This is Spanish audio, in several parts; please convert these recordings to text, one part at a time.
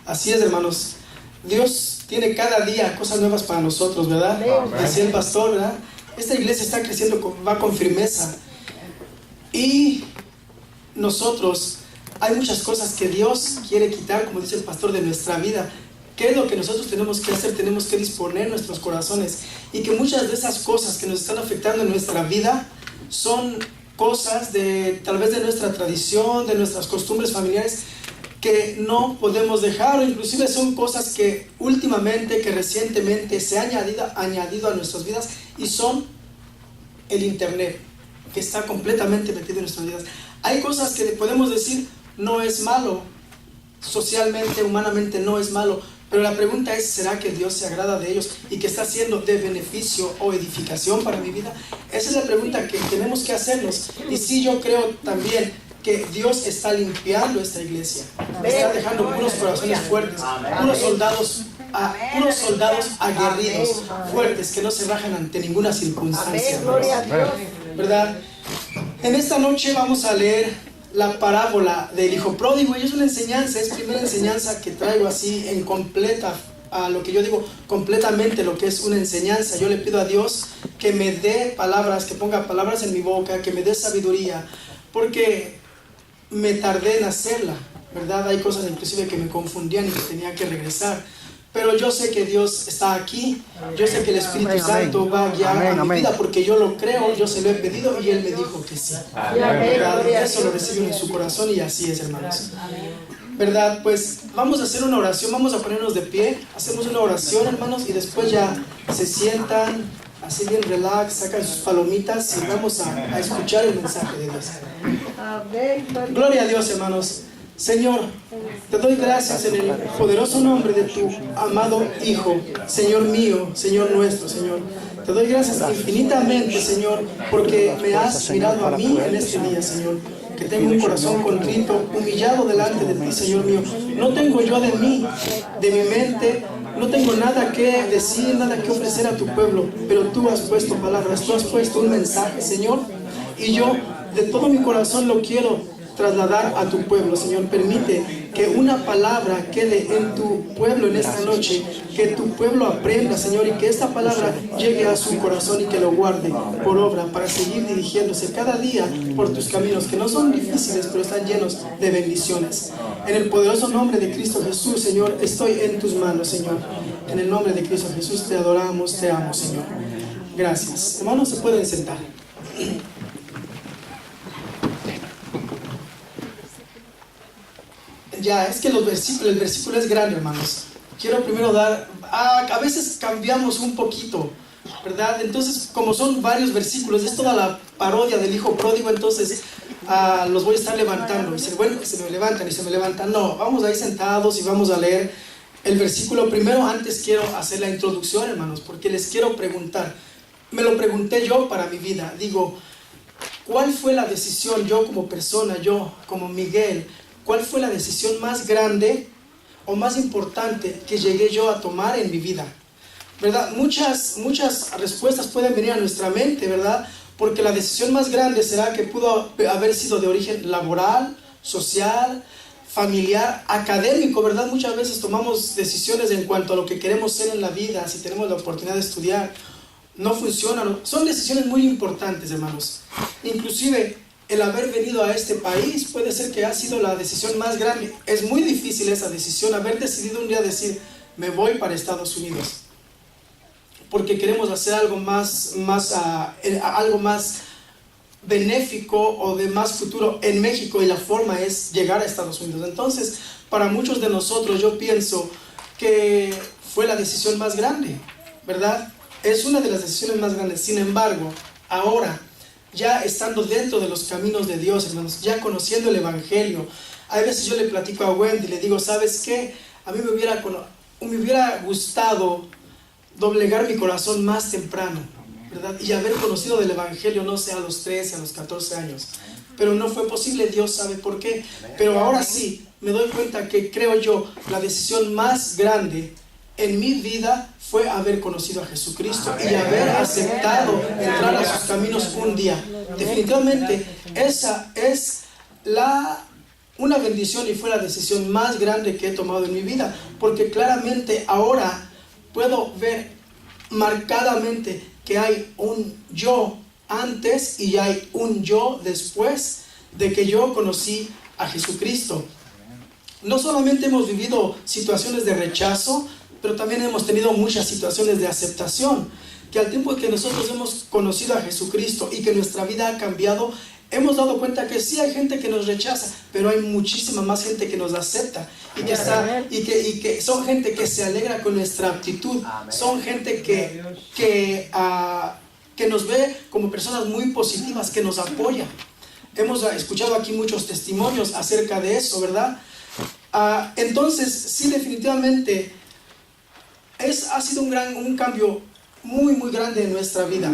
Así es, hermanos. Dios tiene cada día cosas nuevas para nosotros, ¿verdad? Decía el pastor, ¿verdad? Esta iglesia está creciendo, va con firmeza. Y nosotros, hay muchas cosas que Dios quiere quitar, como dice el pastor, de nuestra vida. ¿Qué es lo que nosotros tenemos que hacer? Tenemos que disponer nuestros corazones. Y que muchas de esas cosas que nos están afectando en nuestra vida son cosas tal vez de nuestra tradición, de nuestras costumbres familiares, que no podemos dejar, o inclusive son cosas que últimamente, que recientemente se han añadido a nuestras vidas, y son el internet, que está completamente metido en nuestras vidas. Hay cosas que podemos decir no es malo, socialmente, humanamente no es malo, pero la pregunta es, ¿será que Dios se agrada de ellos y que está siendo de beneficio o edificación para mi vida? Esa es la pregunta que tenemos que hacernos. Y sí, yo creo también que Dios está limpiando esta iglesia, está dejando unos corazones fuertes, unos soldados aguerridos, fuertes, que no se rajan ante ninguna circunstancia, ¿verdad? En esta noche vamos a leer la parábola del hijo pródigo, y es una enseñanza, es primera enseñanza que traigo así en completa, a lo que yo digo completamente lo que es una enseñanza. Yo le pido a Dios que me dé palabras, que ponga palabras en mi boca, que me dé sabiduría, porque me tardé en hacerla, ¿verdad? Hay cosas inclusive que me confundían y que tenía que regresar, pero yo sé que Dios está aquí, yo sé que el Espíritu Santo va a guiar a mi vida, porque yo lo creo, yo se lo he pedido y Él me dijo que sí, ¿verdad? Eso lo reciben en su corazón, y así es, hermanos, ¿verdad? Pues vamos a hacer una oración, vamos a ponernos de pie, hacemos una oración, hermanos, y después ya se sientan así bien relax, sacan sus palomitas y vamos a escuchar el mensaje de Dios. Gloria a Dios, hermanos. Señor, te doy gracias en el poderoso nombre de tu amado Hijo, Señor mío, Señor nuestro, Señor. Te doy gracias infinitamente, Señor, porque me has mirado a mí en este día, Señor. Que tengo un corazón contrito, humillado delante de ti, Señor mío. No tengo yo de mí, de mi mente, no tengo nada que decir, nada que ofrecer a tu pueblo, pero tú has puesto palabras, tú has puesto un mensaje, Señor, y yo de todo mi corazón lo quiero trasladar a tu pueblo, Señor. Permite que una palabra quede en tu pueblo en esta noche, que tu pueblo aprenda, Señor, y que esta palabra llegue a su corazón y que lo guarde por obra, para seguir dirigiéndose cada día por tus caminos, que no son difíciles, pero están llenos de bendiciones. En el poderoso nombre de Cristo Jesús, Señor, estoy en tus manos, Señor. En el nombre de Cristo Jesús te adoramos, te amo, Señor. Gracias. Hermanos, se pueden sentar. Ya, es que el versículo es grande, hermanos. Quiero primero dar, a veces cambiamos un poquito, ¿verdad? Entonces, como son varios versículos, es toda la parodia del hijo pródigo, entonces los voy a estar levantando. Y dicen, bueno, que se me levantan y se me levantan. No, vamos ahí sentados y vamos a leer el versículo primero. Antes quiero hacer la introducción, hermanos, porque les quiero preguntar. Me lo pregunté yo para mi vida. Digo, ¿cuál fue la decisión yo como persona, yo como Miguel? ¿Cuál fue la decisión más grande o más importante que llegué yo a tomar en mi vida? ¿Verdad? Muchas respuestas pueden venir a nuestra mente, ¿verdad? Porque la decisión más grande será que pudo haber sido de origen laboral, social, familiar, académico, ¿verdad? Muchas veces tomamos decisiones en cuanto a lo que queremos ser en la vida, si tenemos la oportunidad de estudiar, no funcionan. Son decisiones muy importantes, hermanos. Inclusive el haber venido a este país puede ser que ha sido la decisión más grande. Es muy difícil esa decisión, haber decidido un día decir, me voy para Estados Unidos, porque queremos hacer algo más benéfico o de más futuro en México, y la forma es llegar a Estados Unidos. Entonces, para muchos de nosotros, yo pienso que fue la decisión más grande, ¿verdad? Es una de las decisiones más grandes. Sin embargo, ahora, ya estando dentro de los caminos de Dios, hermanos, ya conociendo el Evangelio, a veces yo le platico a Wendy, le digo, ¿sabes qué? A mí me hubiera gustado doblegar mi corazón más temprano, ¿verdad? Y haber conocido del Evangelio, no sé, a los 13, a los 14 años. Pero no fue posible, Dios sabe por qué. Pero ahora sí, me doy cuenta que, creo yo, la decisión más grande en mi vida fue haber conocido a Jesucristo y haber aceptado entrar a sus caminos un día. Definitivamente, esa es la una bendición y fue la decisión más grande que he tomado en mi vida, porque claramente ahora puedo ver marcadamente que hay un yo antes y hay un yo después de que yo conocí a Jesucristo. No solamente hemos vivido situaciones de rechazo, pero también hemos tenido muchas situaciones de aceptación, que al tiempo que nosotros hemos conocido a Jesucristo y que nuestra vida ha cambiado, hemos dado cuenta que sí hay gente que nos rechaza, pero hay muchísima más gente que nos acepta y que son gente que se alegra con nuestra actitud. Son gente que nos ve como personas muy positivas, que nos apoya. Hemos escuchado aquí muchos testimonios acerca de eso, ¿verdad? Entonces, sí, definitivamente ha sido un cambio muy grande en nuestra vida.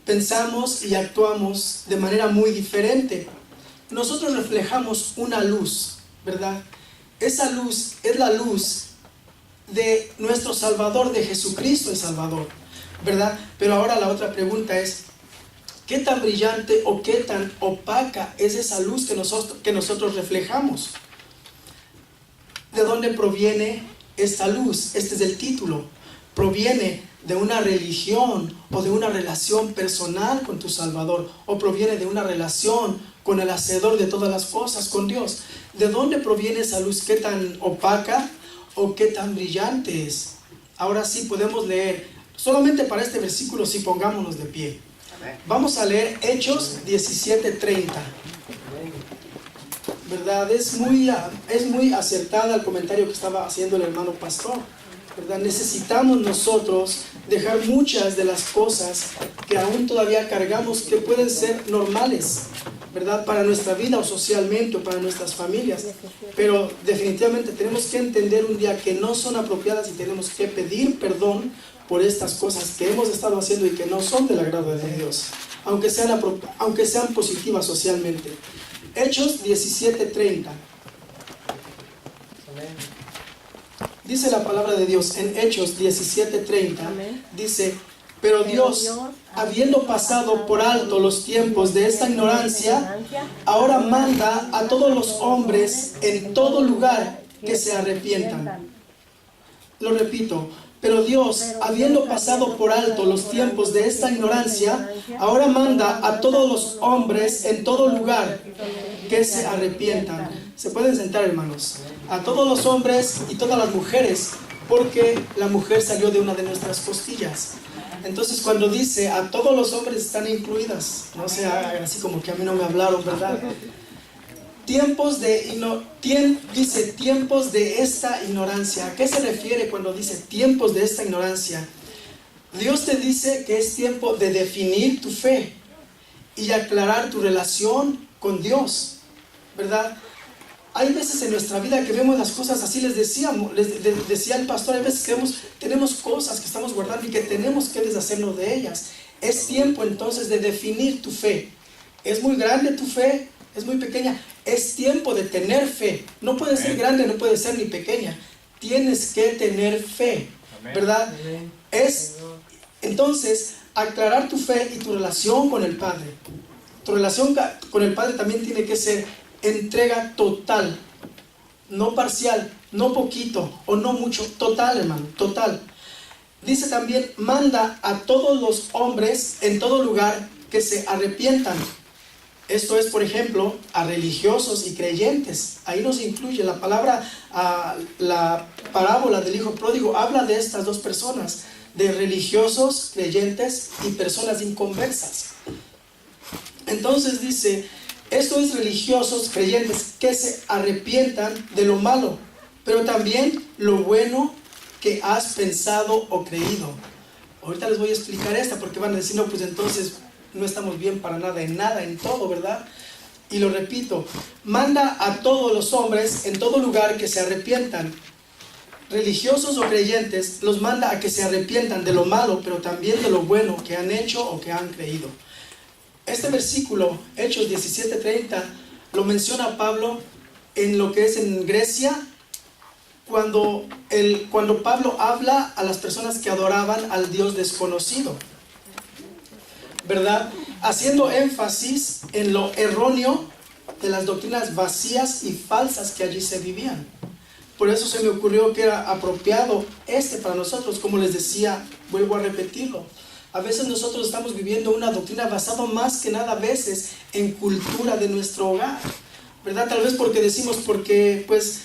Pensamos y actuamos de manera muy diferente. Nosotros reflejamos una luz, ¿verdad? Esa luz es la luz de nuestro Salvador, de Jesucristo el Salvador, ¿verdad? Pero ahora la otra pregunta es, ¿qué tan brillante o qué tan opaca es esa luz que nosotros reflejamos? ¿De dónde proviene esta luz? Este es el título. ¿Proviene de una religión o de una relación personal con tu Salvador? ¿O proviene de una relación con el Hacedor de todas las cosas, con Dios? ¿De dónde proviene esa luz? ¿Qué tan opaca o qué tan brillante es? Ahora sí podemos leer, solamente para este versículo, sí, pongámonos de pie. Vamos a leer Hechos 17:30. ¿Verdad? Es muy acertada el comentario que estaba haciendo el hermano pastor, ¿verdad? Necesitamos nosotros dejar muchas de las cosas que aún todavía cargamos, que pueden ser normales, ¿verdad? Para nuestra vida o socialmente o para nuestras familias, pero definitivamente tenemos que entender un día que no son apropiadas y tenemos que pedir perdón por estas cosas que hemos estado haciendo y que no son del agrado de Dios, aunque sean positivas socialmente. Hechos 17:30. Dice la palabra de Dios en Hechos 17:30. Dice: pero Dios, habiendo pasado por alto los tiempos de esta ignorancia, ahora manda a todos los hombres en todo lugar que se arrepientan. Lo repito. Pero Dios, habiendo pasado por alto los tiempos de esta ignorancia, ahora manda a todos los hombres en todo lugar que se arrepientan. Se pueden sentar, hermanos. A todos los hombres y todas las mujeres, porque la mujer salió de una de nuestras costillas. Entonces, cuando dice a todos los hombres, están incluidas. No se hagan así como que a mí no me hablaron, ¿verdad? Dice tiempos de esta ignorancia. ¿A qué se refiere cuando dice tiempos de esta ignorancia? Dios te dice que es tiempo de definir tu fe y aclarar tu relación con Dios, ¿verdad? Hay veces en nuestra vida que vemos las cosas así, les decía el pastor, hay veces que tenemos cosas que estamos guardando y que tenemos que deshacernos de ellas. Es tiempo entonces de definir tu fe. ¿Es muy grande tu fe? ¿Es muy pequeña? Es tiempo de tener fe. No puede ser grande, no puede ser ni pequeña. Tienes que tener fe, ¿verdad? Entonces, aclarar tu fe y tu relación con el Padre. Tu relación con el Padre también tiene que ser entrega total, no parcial, no poquito o no mucho, total, hermano, total. Dice también, manda a todos los hombres en todo lugar que se arrepientan. Esto es, por ejemplo, a religiosos y creyentes. Ahí nos incluye la palabra, la parábola del hijo pródigo habla de estas dos personas, de religiosos, creyentes y personas inconversas. Entonces dice, esto es religiosos, creyentes que se arrepientan de lo malo, pero también lo bueno que has pensado o creído. Ahorita les voy a explicar esta porque van a decir, no, pues entonces no estamos bien para nada, en todo, ¿verdad? Y lo repito, manda a todos los hombres en todo lugar que se arrepientan. Religiosos o creyentes, los manda a que se arrepientan de lo malo, pero también de lo bueno que han hecho o que han creído. Este versículo, Hechos 17:30, lo menciona Pablo en lo que es en Grecia, cuando Pablo habla a las personas que adoraban al Dios desconocido, ¿verdad? Haciendo énfasis en lo erróneo de las doctrinas vacías y falsas que allí se vivían. Por eso se me ocurrió que era apropiado para nosotros. Como les decía, vuelvo a repetirlo. A veces nosotros estamos viviendo una doctrina basada más que nada a veces en cultura de nuestro hogar, ¿verdad? Tal vez porque decimos, porque pues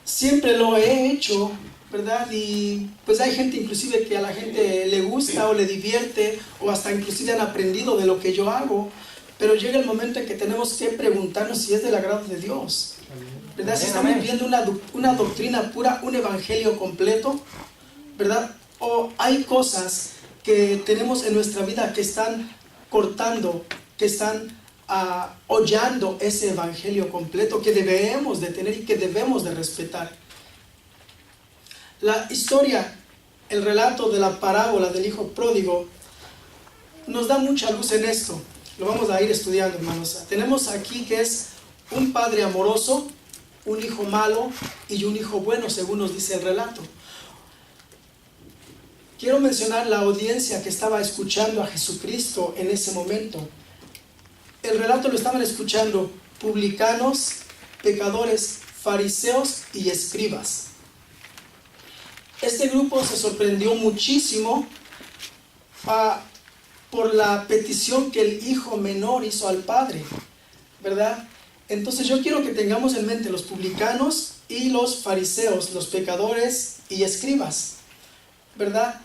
siempre lo he hecho, ¿verdad? Y pues hay gente inclusive que a la gente le gusta o le divierte, o hasta inclusive han aprendido de lo que yo hago, pero llega el momento en que tenemos que preguntarnos si es del agrado de Dios, ¿verdad? Si estamos viviendo una doctrina pura, un evangelio completo, ¿verdad? O hay cosas que tenemos en nuestra vida que están cortando, que están hollando ese evangelio completo que debemos de tener y que debemos de respetar. La historia, el relato de la parábola del hijo pródigo nos da mucha luz en esto. Lo vamos a ir estudiando, hermanos. Tenemos aquí que es un padre amoroso, un hijo malo y un hijo bueno, según nos dice el relato. Quiero mencionar la audiencia que estaba escuchando a Jesucristo en ese momento. El relato lo estaban escuchando publicanos, pecadores, fariseos y escribas. Este grupo se sorprendió muchísimo por la petición que el hijo menor hizo al padre, ¿verdad? Entonces yo quiero que tengamos en mente los publicanos y los fariseos, los pecadores y escribas, ¿verdad?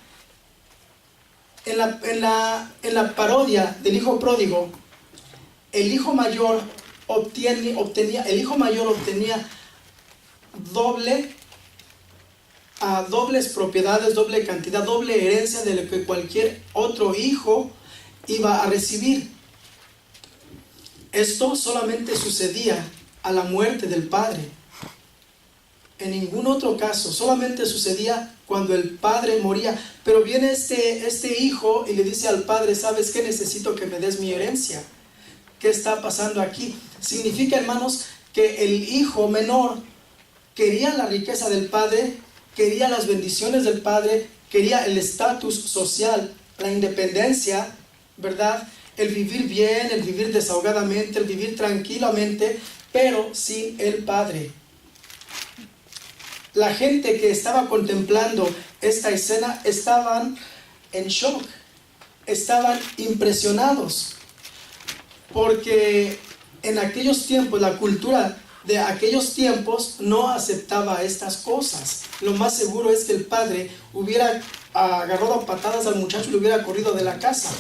En la parodia del hijo pródigo, el hijo mayor obtenía dobles propiedades, doble cantidad, doble herencia de lo que cualquier otro hijo iba a recibir. Esto solamente sucedía a la muerte del padre. En ningún otro caso, solamente sucedía cuando el padre moría. Pero viene este hijo y le dice al padre, ¿sabes qué? Necesito que me des mi herencia. ¿Qué está pasando aquí? Significa, hermanos, que el hijo menor quería la riqueza del padre, quería las bendiciones del padre, quería el estatus social, la independencia, ¿verdad? El vivir bien, el vivir desahogadamente, el vivir tranquilamente, pero sin el padre. La gente que estaba contemplando esta escena estaban en shock, estaban impresionados, porque en aquellos tiempos, la cultura de aquellos tiempos no aceptaba estas cosas. Lo más seguro es que el padre hubiera agarrado a patadas al muchacho y lo hubiera corrido de la casa.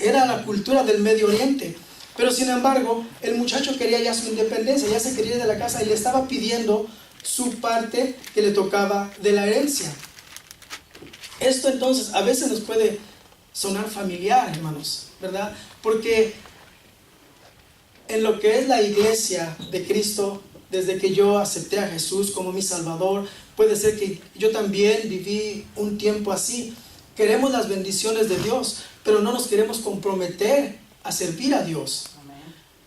Era la cultura del Medio Oriente. Pero sin embargo, el muchacho quería ya su independencia, ya se quería ir de la casa y le estaba pidiendo su parte que le tocaba de la herencia. Esto entonces a veces nos puede sonar familiar, hermanos, ¿verdad? Porque en lo que es la iglesia de Cristo, desde que yo acepté a Jesús como mi Salvador, puede ser que yo también viví un tiempo así. Queremos las bendiciones de Dios, pero no nos queremos comprometer a servir a Dios,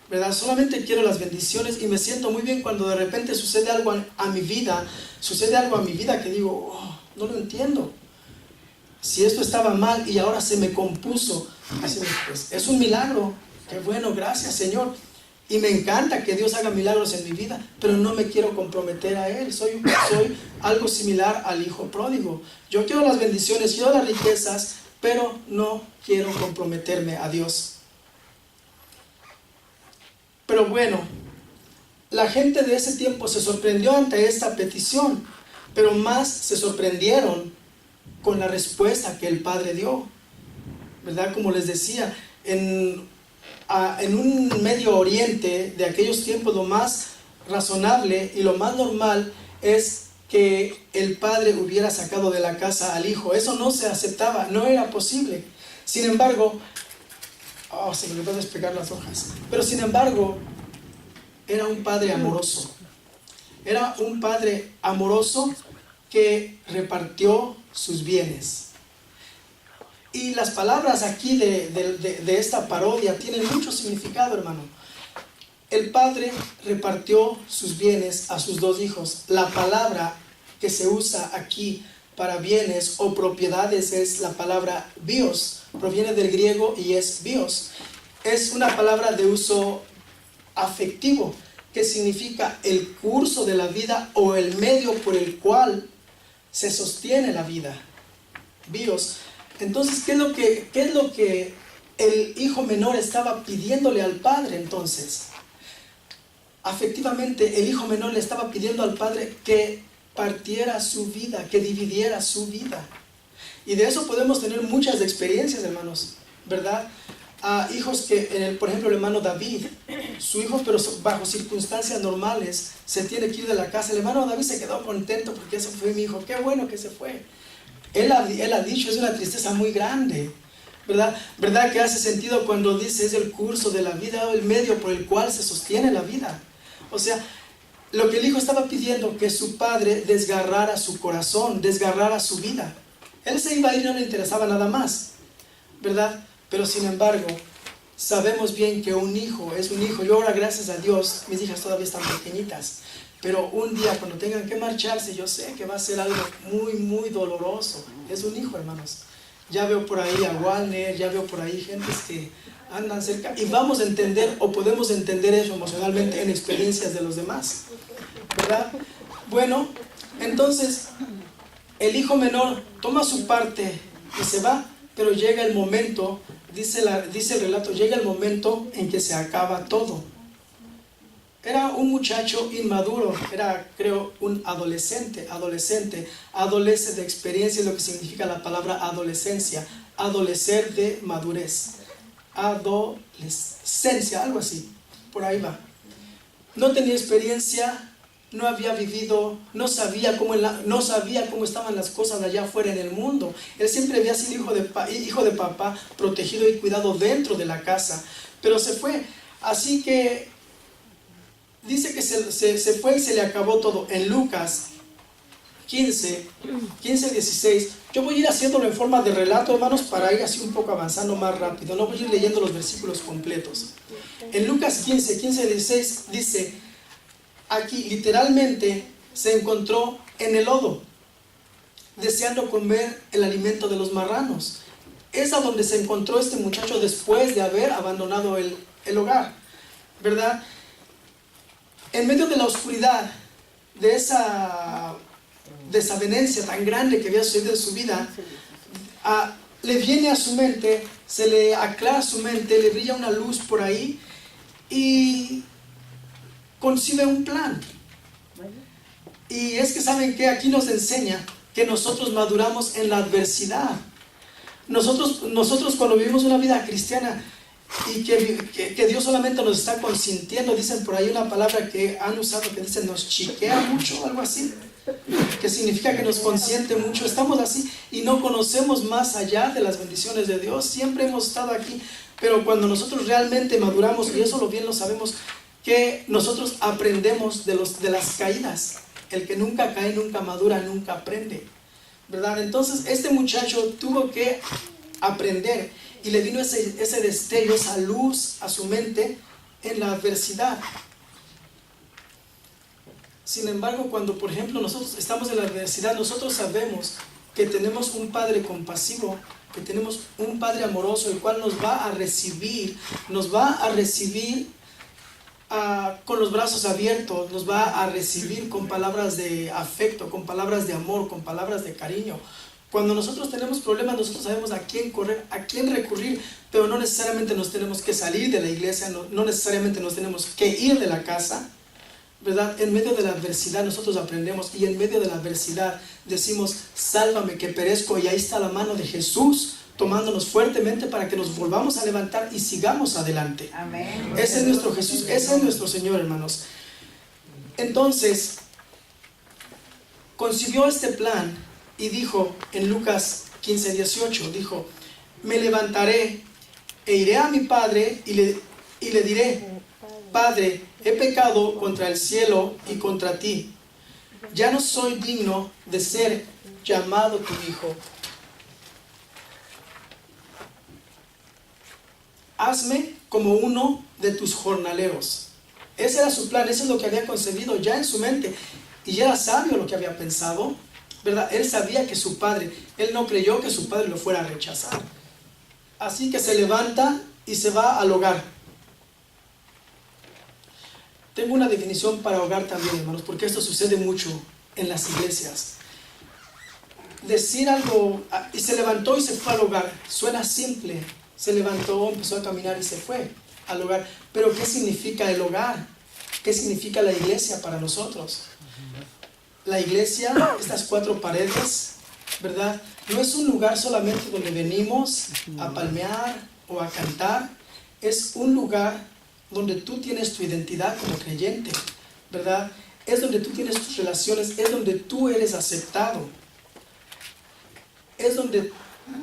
¿verdad? Solamente quiero las bendiciones y me siento muy bien cuando de repente sucede algo a mi vida que digo, oh, no lo entiendo. Si esto estaba mal y ahora se me compuso, así, pues, es un milagro. Qué bueno, gracias, Señor. Y me encanta que Dios haga milagros en mi vida, pero no me quiero comprometer a Él. Soy algo similar al hijo pródigo. Yo quiero las bendiciones, quiero las riquezas, pero no quiero comprometerme a Dios. Pero bueno, la gente de ese tiempo se sorprendió ante esta petición, pero más se sorprendieron con la respuesta que el padre dio, ¿verdad? Como les decía, en un Medio Oriente de aquellos tiempos, lo más razonable y lo más normal es que el padre hubiera sacado de la casa al hijo. Eso no se aceptaba, no era posible. Sin embargo, se me van a despegar las hojas. Pero sin embargo, era un padre amoroso. Era un padre amoroso que repartió sus bienes. Y las palabras aquí de esta parodia tienen mucho significado, hermano. El padre repartió sus bienes a sus dos hijos. La palabra que se usa aquí para bienes o propiedades es la palabra bios. Proviene del griego y es bios. Es una palabra de uso afectivo. que significa el curso de la vida o el medio por el cual se sostiene la vida. Bios. Entonces, ¿qué es lo que el hijo menor estaba pidiéndole al padre entonces? Afectivamente, el hijo menor le estaba pidiendo al padre que partiera su vida, que dividiera su vida. Y de eso podemos tener muchas experiencias, hermanos, ¿verdad? Hijos que, por ejemplo, el hermano David, su hijo, pero bajo circunstancias normales, se tiene que ir de la casa. El hermano David se quedó contento porque ese fue mi hijo. Qué bueno que se fue. Él ha dicho, es una tristeza muy grande, ¿verdad? ¿Verdad que hace sentido cuando dice es el curso de la vida o el medio por el cual se sostiene la vida? O sea, lo que el hijo estaba pidiendo, que su padre desgarrara su corazón, desgarrara su vida. Él se iba a ir, no le interesaba nada más, ¿verdad? Pero sin embargo, sabemos bien que un hijo es un hijo. Yo ahora, gracias a Dios, mis hijas todavía están pequeñitas, pero un día cuando tengan que marcharse, yo sé que va a ser algo muy, muy doloroso. Es un hijo, hermanos. Ya veo por ahí a Walner, ya veo por ahí gentes que andan cerca, y vamos a entender, o podemos entender eso emocionalmente en experiencias de los demás, ¿verdad? Bueno, entonces, el hijo menor toma su parte y se va, pero llega el momento, dice el relato, llega el momento en que se acaba todo. Era un muchacho inmaduro, era, creo, un adolescente, adolece de experiencia, es lo que significa la palabra adolescencia, adolecer de madurez, adolescencia, algo así, por ahí va. No tenía experiencia, no había vivido, no sabía cómo estaban las cosas allá afuera en el mundo. Él siempre había sido hijo de papá, protegido y cuidado dentro de la casa, pero se fue. Así que dice que se fue y se le acabó todo. En Lucas 15, 16, yo voy a ir haciéndolo en forma de relato, hermanos, para ir así un poco avanzando más rápido. No voy a ir leyendo los versículos completos. En Lucas 15, 16 dice, aquí literalmente se encontró en el lodo, deseando comer el alimento de los marranos. Es a donde se encontró este muchacho después de haber abandonado el hogar, ¿verdad? En medio de la oscuridad, de esa desavenencia tan grande que había sucedido en su vida, le viene a su mente, se le aclara su mente, le brilla una luz por ahí y concibe un plan. Y es que saben que aquí nos enseña que nosotros maduramos en la adversidad. Nosotros cuando vivimos una vida cristiana y que Dios solamente nos está consintiendo, dicen por ahí una palabra que han usado que dicen nos chiquea mucho, algo así, que significa que nos consiente mucho. Estamos así y no conocemos más allá de las bendiciones de Dios. Siempre hemos estado aquí, pero cuando nosotros realmente maduramos, y eso bien lo sabemos, que nosotros aprendemos de las caídas. El que nunca cae, nunca madura, nunca aprende, ¿verdad? Entonces este muchacho tuvo que aprender y le vino ese destello, esa luz a su mente en la adversidad. Sin embargo, cuando por ejemplo nosotros estamos en la adversidad, nosotros sabemos que tenemos un Padre compasivo, que tenemos un Padre amoroso, el cual nos va a recibir con los brazos abiertos, nos va a recibir con palabras de afecto, con palabras de amor, con palabras de cariño. Cuando nosotros tenemos problemas, nosotros sabemos a quién correr, a quién recurrir, pero no necesariamente nos tenemos que salir de la iglesia, no necesariamente nos tenemos que ir de la casa, ¿verdad? En medio de la adversidad nosotros aprendemos, y en medio de la adversidad decimos, sálvame que perezco, y ahí está la mano de Jesús tomándonos fuertemente para que nos volvamos a levantar y sigamos adelante. Amén. Ese es nuestro Jesús, ese es nuestro Señor, hermanos. Entonces, concibió este plan y dijo en Lucas 15, 18, dijo, me levantaré e iré a mi padre y le diré, Padre, he pecado contra el cielo y contra ti. Ya no soy digno de ser llamado tu hijo. Hazme como uno de tus jornaleros. Ese era su plan, eso es lo que había concebido ya en su mente. Y ya era sabio lo que había pensado, ¿verdad? Él sabía que su padre, él no creyó que su padre lo fuera a rechazar. Así que se levanta y se va al hogar. Tengo una definición para hogar también, hermanos, porque esto sucede mucho en las iglesias. Decir algo, y se levantó y se fue al hogar, suena simple. Se levantó, empezó a caminar y se fue al hogar. Pero ¿qué significa el hogar? ¿Qué significa la iglesia para nosotros? La iglesia, estas 4 paredes, ¿verdad? No es un lugar solamente donde venimos a palmear o a cantar. Es un lugar donde tú tienes tu identidad como creyente, ¿verdad? Es donde tú tienes tus relaciones, es donde tú eres aceptado. Es donde,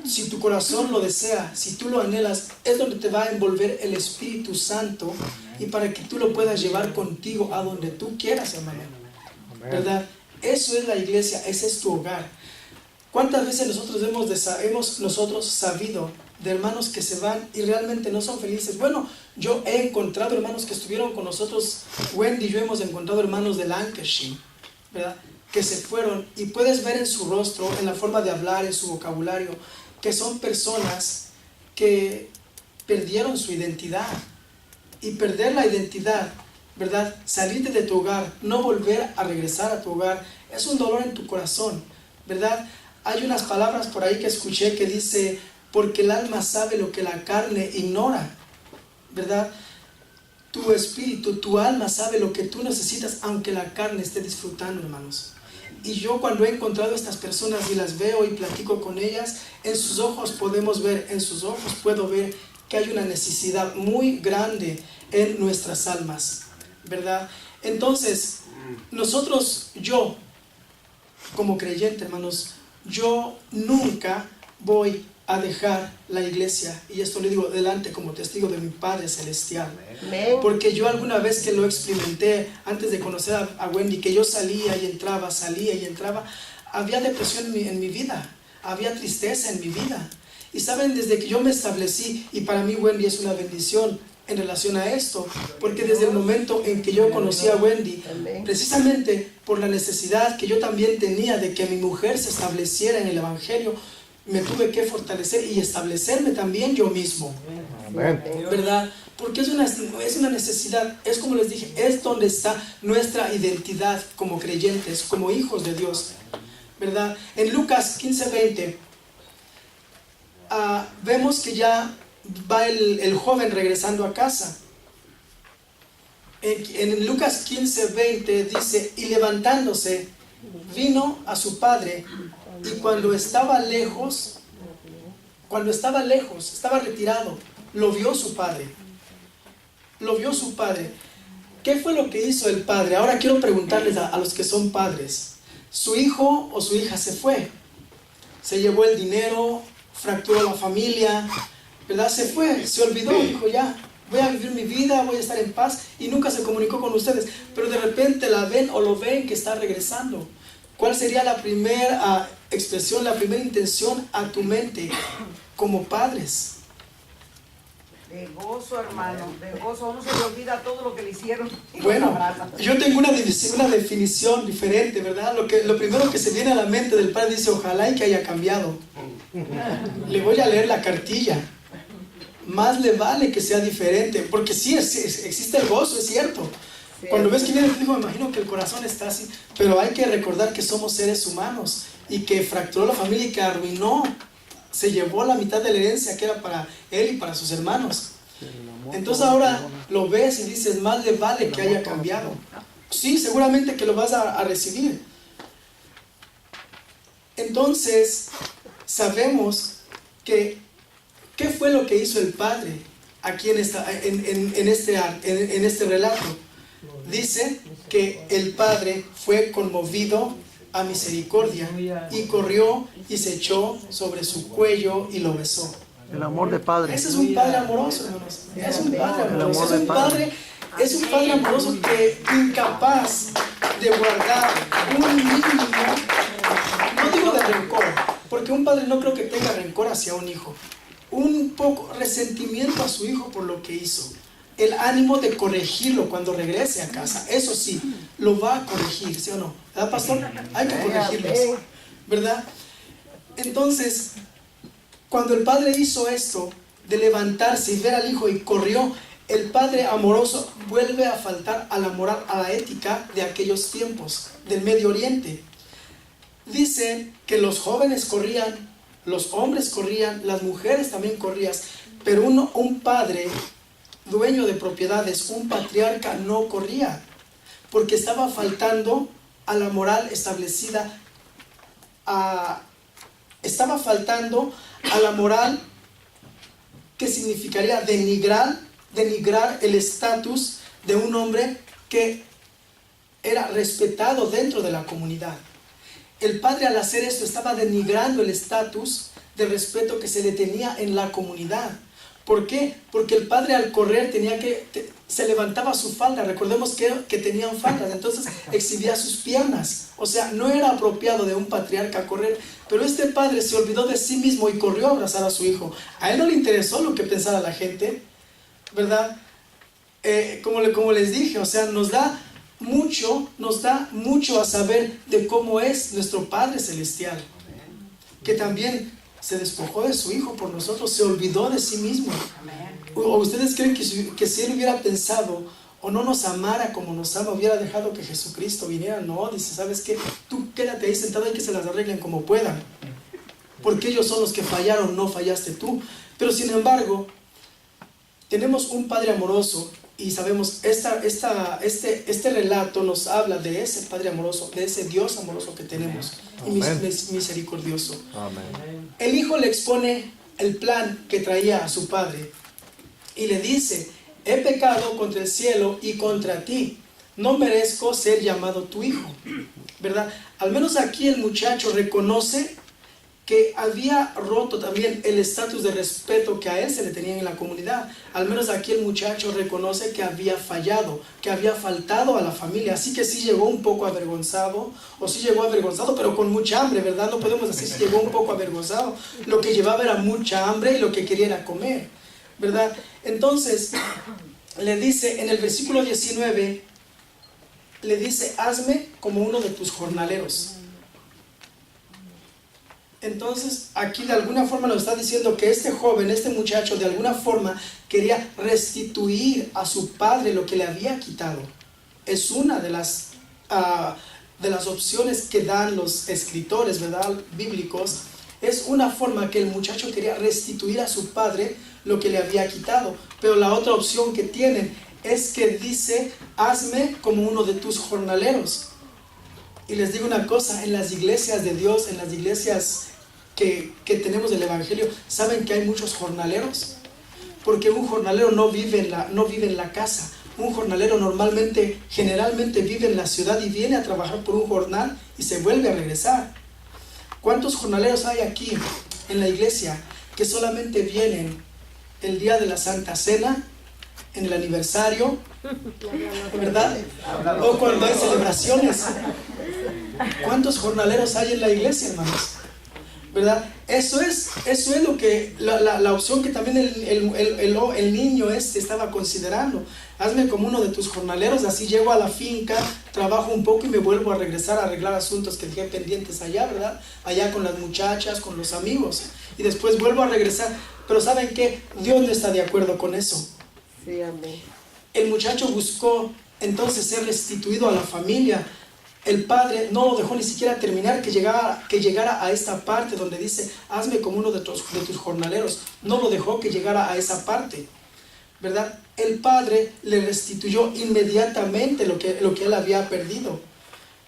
si tu corazón lo desea, si tú lo anhelas, es donde te va a envolver el Espíritu Santo y para que tú lo puedas llevar contigo a donde tú quieras, hermano, ¿verdad? Eso es la iglesia, ese es tu hogar. ¿Cuántas veces nosotros hemos nosotros sabido de hermanos que se van y realmente no son felices? Bueno, yo he encontrado hermanos que estuvieron con nosotros, Wendy y yo hemos encontrado hermanos de Lancashire, ¿verdad?, que se fueron, y puedes ver en su rostro, en la forma de hablar, en su vocabulario, que son personas que perdieron su identidad. Y perder la identidad, ¿verdad?, salirte de tu hogar, no volver a regresar a tu hogar, es un dolor en tu corazón, ¿verdad? Hay unas palabras por ahí que escuché que dice, porque el alma sabe lo que la carne ignora, ¿verdad? Tu espíritu, tu alma sabe lo que tú necesitas, aunque la carne esté disfrutando, hermanos. Y yo cuando he encontrado a estas personas y las veo y platico con ellas, en sus ojos podemos ver, en sus ojos puedo ver que hay una necesidad muy grande en nuestras almas, ¿verdad? Entonces, nosotros, yo, como creyente, hermanos, yo nunca voy a dejar la iglesia, y esto le digo delante como testigo de mi Padre Celestial, porque yo alguna vez que lo experimenté antes de conocer a Wendy, que yo salía y entraba, había depresión en mi vida, había tristeza en mi vida, y saben, desde que yo me establecí, y para mí Wendy es una bendición en relación a esto, porque desde el momento en que yo conocí a Wendy, precisamente por la necesidad que yo también tenía de que mi mujer se estableciera en el Evangelio, me tuve que fortalecer y establecerme también yo mismo, ¿verdad? Porque es una necesidad, es como les dije, es donde está nuestra identidad como creyentes, como hijos de Dios, ¿verdad? En Lucas 15:20 vemos que ya va el joven regresando a casa. En Lucas 15:20 dice, y levantándose, vino a su padre, y cuando estaba lejos, estaba retirado, lo vio su padre. ¿Qué fue lo que hizo el padre? Ahora quiero preguntarles a los que son padres. ¿Su hijo o su hija se fue? Se llevó el dinero, fracturó la familia, ¿verdad? Se fue, se olvidó, dijo ya, voy a vivir mi vida, voy a estar en paz, y nunca se comunicó con ustedes. Pero de repente la ven o lo ven que está regresando. ¿Cuál sería la primera expresión, la primera intención a tu mente como padres? De gozo, hermano, de gozo. Uno se le olvida todo lo que le hicieron. Bueno, yo tengo una definición diferente, ¿verdad? Lo primero que se viene a la mente del padre dice, ojalá y que haya cambiado. Le voy a leer la cartilla. Más le vale que sea diferente, porque sí, existe el gozo, es cierto. Cuando ves que viene el hijo, me imagino que el corazón está así, pero hay que recordar que somos seres humanos y que fracturó la familia y que arruinó, se llevó la mitad de la herencia que era para él y para sus hermanos. Entonces ahora lo ves y dices, más le vale que haya cambiado. Sí, seguramente que lo vas a recibir. Entonces sabemos que ¿qué fue lo que hizo el padre aquí en este relato? Dice que el padre fue conmovido a misericordia y corrió y se echó sobre su cuello y lo besó. El amor de padre. Ese es un padre amoroso, hermanos. Es un padre amoroso. Es un padre amoroso que incapaz de guardar un mínimo, no digo de rencor, porque un padre no creo que tenga rencor hacia un hijo. Un poco resentimiento a su hijo por lo que hizo. El ánimo de corregirlo cuando regrese a casa. Eso sí, lo va a corregir, ¿sí o no? ¿Verdad, pastor? Hay que corregirlos, ¿verdad? Entonces, cuando el padre hizo esto, de levantarse y ver al hijo y corrió, el padre amoroso vuelve a faltar a la moral, a la ética de aquellos tiempos, del Medio Oriente. Dice que los jóvenes corrían, los hombres corrían, las mujeres también corrían, pero un padre dueño de propiedades, un patriarca, no corría, porque estaba faltando a la moral establecida, estaba faltando a la moral que significaría denigrar el estatus de un hombre que era respetado dentro de la comunidad. El padre, al hacer esto, estaba denigrando el estatus de respeto que se le tenía en la comunidad. ¿Por qué? Porque el padre, al correr, se levantaba su falda. Recordemos que tenían faldas, entonces exhibía sus piernas. O sea, no era apropiado de un patriarca correr. Pero este padre se olvidó de sí mismo y corrió a abrazar a su hijo. A él no le interesó lo que pensara la gente, ¿verdad? Como les dije, o sea, nos da mucho a saber de cómo es nuestro Padre Celestial, que también se despojó de su Hijo por nosotros, se olvidó de sí mismo. ¿O ustedes creen que si Él hubiera pensado o no nos amara como nos ama, hubiera dejado que Jesucristo viniera? No, dice, ¿sabes qué? Tú quédate ahí sentado y que se las arreglen como puedan, porque ellos son los que fallaron, no fallaste tú. Pero sin embargo, tenemos un Padre amoroso. Y sabemos, este relato nos habla de ese Padre amoroso, de ese Dios amoroso que tenemos, y misericordioso. Amén. El hijo le expone el plan que traía a su padre y le dice: he pecado contra el cielo y contra ti, no merezco ser llamado tu hijo, ¿verdad? Al menos aquí el muchacho reconoce que había roto también el estatus de respeto que a él se le tenía en la comunidad. Al menos aquí el muchacho reconoce que había fallado, que había faltado a la familia. Así que sí llegó un poco avergonzado, pero con mucha hambre, ¿verdad? No podemos decir si llegó un poco avergonzado. Lo que llevaba era mucha hambre y lo que quería era comer, ¿verdad? Entonces, le dice en el versículo 19, le dice: hazme como uno de tus jornaleros. Entonces, aquí de alguna forma nos está diciendo que este joven, este muchacho, de alguna forma quería restituir a su padre lo que le había quitado. Es una de las opciones que dan los escritores, ¿verdad?, bíblicos. Es una forma que el muchacho quería restituir a su padre lo que le había quitado. Pero la otra opción que tienen es que dice: hazme como uno de tus jornaleros. Y les digo una cosa, en las iglesias de Dios, en las iglesias que tenemos del Evangelio, ¿saben que hay muchos jornaleros? Porque un jornalero no vive en la casa. Un jornalero generalmente vive en la ciudad y viene a trabajar por un jornal y se vuelve a regresar. ¿Cuántos jornaleros hay aquí en la iglesia que solamente vienen el día de la Santa Cena, en el aniversario, ¿verdad? O cuando hay celebraciones? ¿Cuántos jornaleros hay en la iglesia, hermanos? ¿Verdad? Eso es lo que la opción que también el niño estaba considerando. Hazme como uno de tus jornaleros, así llego a la finca, trabajo un poco y me vuelvo a regresar a arreglar asuntos que dejé pendientes allá, ¿verdad? Allá con las muchachas, con los amigos, y después vuelvo a regresar. Pero ¿saben qué? Dios no está de acuerdo con eso. Sí, amén. El muchacho buscó entonces ser restituido a la familia. El padre no lo dejó ni siquiera terminar, que llegara a esta parte donde dice: hazme como uno de tus jornaleros. No lo dejó que llegara a esa parte, ¿verdad? El padre le restituyó inmediatamente lo que él había perdido.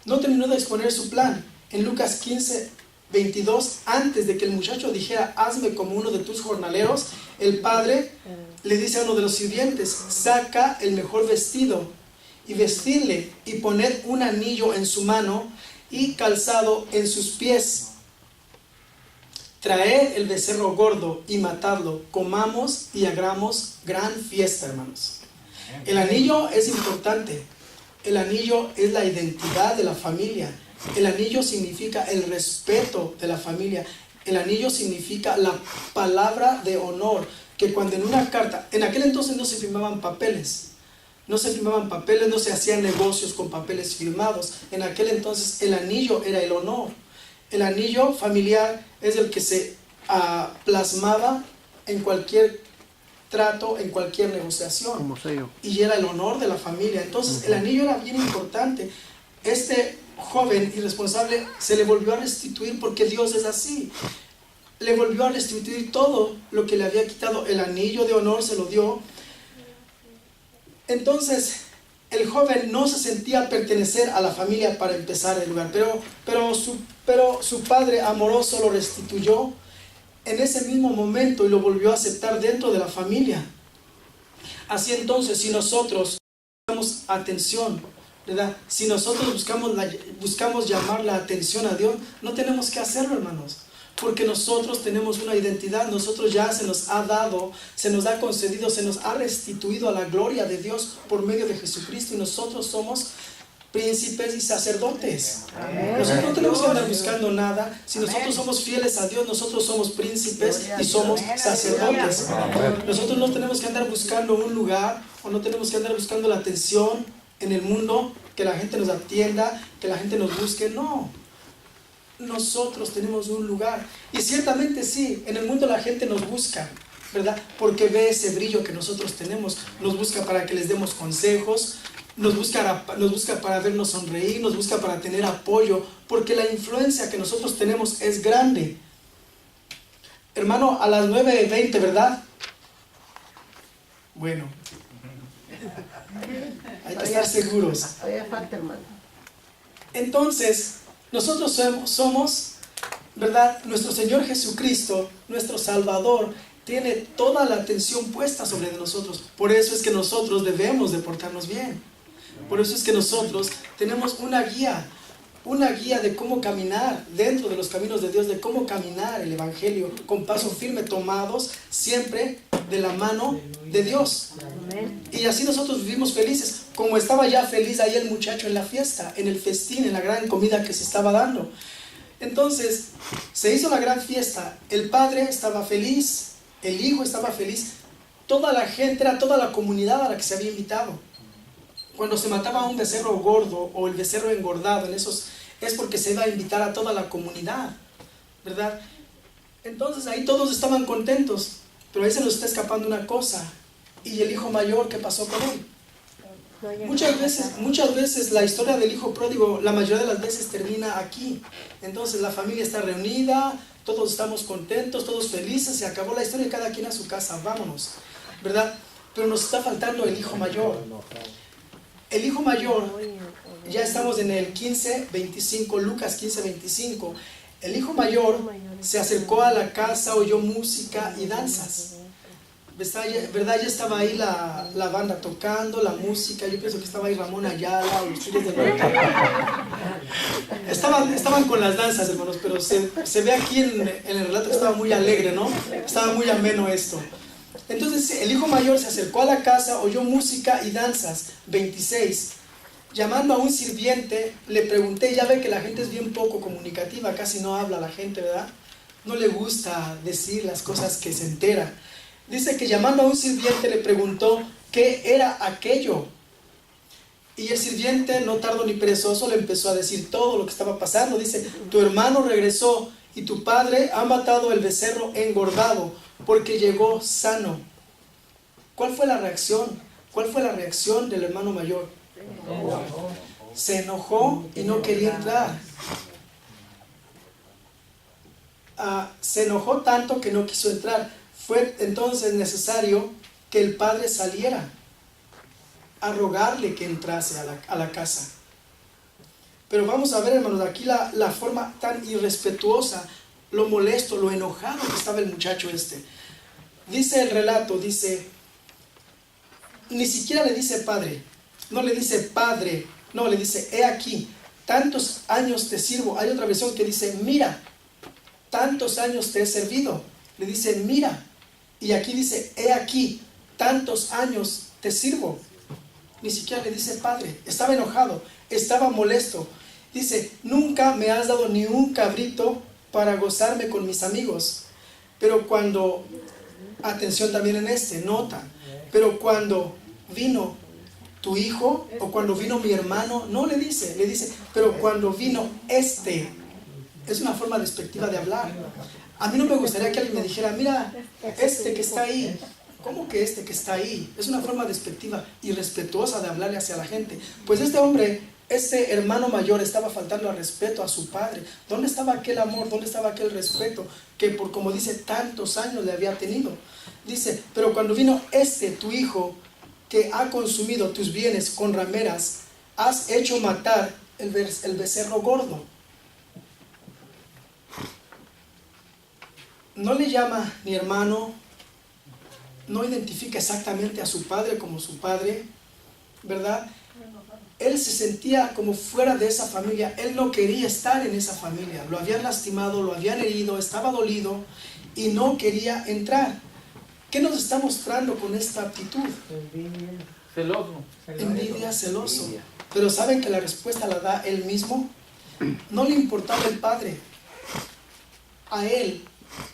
No terminó de exponer su plan. En Lucas 15, 22, antes de que el muchacho dijera: hazme como uno de tus jornaleros, el padre le dice a uno de los sirvientes: saca el mejor vestido y vestirle, y poned un anillo en su mano y calzado en sus pies. Traed el becerro gordo y matadlo, comamos y hagamos gran fiesta, hermanos. El anillo es importante. El anillo es la identidad de la familia. El anillo significa el respeto de la familia. El anillo significa la palabra de honor, que cuando en una carta, en aquel entonces no se firmaban papeles. No se hacían negocios con papeles firmados. En aquel entonces el anillo era el honor. El anillo familiar es el que se plasmaba en cualquier trato, en cualquier negociación. Como sello. Y era el honor de la familia. Entonces el anillo era bien importante. Este joven irresponsable se le volvió a restituir, porque Dios es así. Le volvió a restituir todo lo que le había quitado. El anillo de honor se lo dio. Entonces el joven no se sentía pertenecer a la familia para empezar el lugar, pero su padre amoroso lo restituyó en ese mismo momento y lo volvió a aceptar dentro de la familia. Así entonces, si nosotros buscamos atención, ¿verdad? Si nosotros buscamos llamar la atención a Dios, no tenemos que hacerlo, hermanos, porque nosotros tenemos una identidad. Nosotros ya se nos ha dado, se nos ha concedido, se nos ha restituido a la gloria de Dios por medio de Jesucristo, y nosotros somos príncipes y sacerdotes. Amén. Nosotros no tenemos que andar buscando nada. Si nosotros somos fieles a Dios, nosotros somos príncipes y somos sacerdotes. Nosotros no tenemos que andar buscando un lugar, o no tenemos que andar buscando la atención en el mundo, que la gente nos atienda, que la gente nos busque. No, nosotros tenemos un lugar. Y ciertamente sí, en el mundo la gente nos busca, ¿verdad? Porque ve ese brillo que nosotros tenemos. Nos busca para que les demos consejos, nos busca para vernos sonreír, nos busca para tener apoyo, porque la influencia que nosotros tenemos es grande. Hermano, a las 9:20, ¿verdad? Bueno, hay que estar seguros. Entonces, nosotros somos, ¿verdad? Nuestro Señor Jesucristo, nuestro Salvador, tiene toda la atención puesta sobre nosotros. Por eso es que nosotros debemos de portarnos bien. Por eso es que nosotros tenemos una guía de cómo caminar dentro de los caminos de Dios, de cómo caminar el Evangelio con paso firme, tomados siempre de la mano de Dios. Y así nosotros vivimos felices, como estaba ya feliz ahí el muchacho en la fiesta, en el festín, en la gran comida que se estaba dando. Entonces, se hizo la gran fiesta, el padre estaba feliz, el hijo estaba feliz, toda la gente, era toda la comunidad a la que se había invitado. Cuando se mataba un becerro gordo o el becerro engordado, es porque se iba a invitar a toda la comunidad, ¿verdad? Entonces ahí todos estaban contentos, pero ahí se nos está escapando una cosa. ¿Y el hijo mayor, qué pasó con él? Muchas veces la historia del hijo pródigo, la mayoría de las veces termina aquí. Entonces la familia está reunida, todos estamos contentos, todos felices, se acabó la historia, cada quien a su casa, vámonos, ¿verdad? Pero nos está faltando el hijo mayor. El hijo mayor, ya estamos en el 15:25, Lucas 15:25. El hijo mayor se acercó a la casa, oyó música y danzas. ¿Verdad? Ya estaba ahí la banda tocando, la música. Yo pienso que estaba ahí Ramón Ayala o los Tigres del Norte. Estaban con las danzas, hermanos, pero se ve aquí en el relato que estaba muy alegre, ¿no? Estaba muy ameno esto. Entonces el hijo mayor se acercó a la casa, oyó música y danzas. 26. Llamando a un sirviente, le pregunté, ya ve que la gente es bien poco comunicativa, casi no habla la gente, ¿verdad? No le gusta decir las cosas que se entera. Dice que llamando a un sirviente le preguntó qué era aquello. Y el sirviente, no tardo ni perezoso, le empezó a decir todo lo que estaba pasando. Dice, tu hermano regresó y tu padre ha matado el becerro engordado porque llegó sano. ¿Cuál fue la reacción? ¿Cuál fue la reacción del hermano mayor? Se enojó y no quería entrar. Se enojó tanto que no quiso entrar. Fue entonces necesario que el padre saliera a rogarle que entrase a la casa. Pero vamos a ver, hermanos, aquí la forma tan irrespetuosa, lo molesto, lo enojado que estaba el muchacho este. Dice el relato, ni siquiera le dice padre, no le dice padre, no, le dice, he aquí, tantos años te sirvo. Hay otra versión que dice, mira, tantos años te he servido. Le dice, mira. Y aquí dice, he aquí, tantos años te sirvo. Ni siquiera le dice padre. Estaba enojado, estaba molesto. Dice, nunca me has dado ni un cabrito para gozarme con mis amigos. Pero cuando, atención también en nota, pero cuando vino tu hijo o cuando vino mi hermano, no le dice, pero cuando vino es una forma despectiva de hablar. A mí no me gustaría que alguien me dijera, mira, que está ahí, ¿Cómo que este que está ahí? Es una forma despectiva y respetuosa de hablarle hacia la gente. Pues este hombre, este hermano mayor, estaba faltando al respeto a su padre. ¿Dónde estaba aquel amor? ¿Dónde estaba aquel respeto que, por como dice, tantos años le había tenido? Dice, pero cuando vino tu hijo, que ha consumido tus bienes con rameras, has hecho matar el becerro gordo. No le llama ni hermano, no identifica exactamente a su padre como su padre, ¿verdad? Él se sentía como fuera de esa familia, él no quería estar en esa familia, lo habían lastimado, lo habían herido, estaba dolido y no quería entrar. ¿Qué nos está mostrando con esta actitud? Celoso. Envidia, celoso. Pero ¿saben que la respuesta la da él mismo? No le importaba el padre. A él,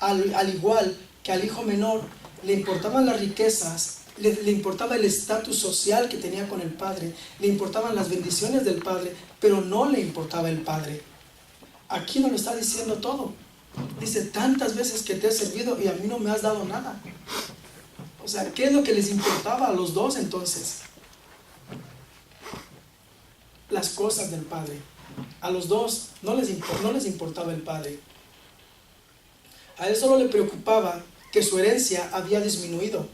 al igual que al hijo menor, le importaban las riquezas, le importaba el estatus social que tenía con el padre, le importaban las bendiciones del padre, pero no le importaba el padre. Aquí nos lo está diciendo todo. Dice, tantas veces que te he servido y a mí no me has dado nada. O sea, ¿qué es lo que les importaba a los dos entonces? Las cosas del padre. A los dos no les importaba el padre. A él solo le preocupaba que su herencia había disminuido.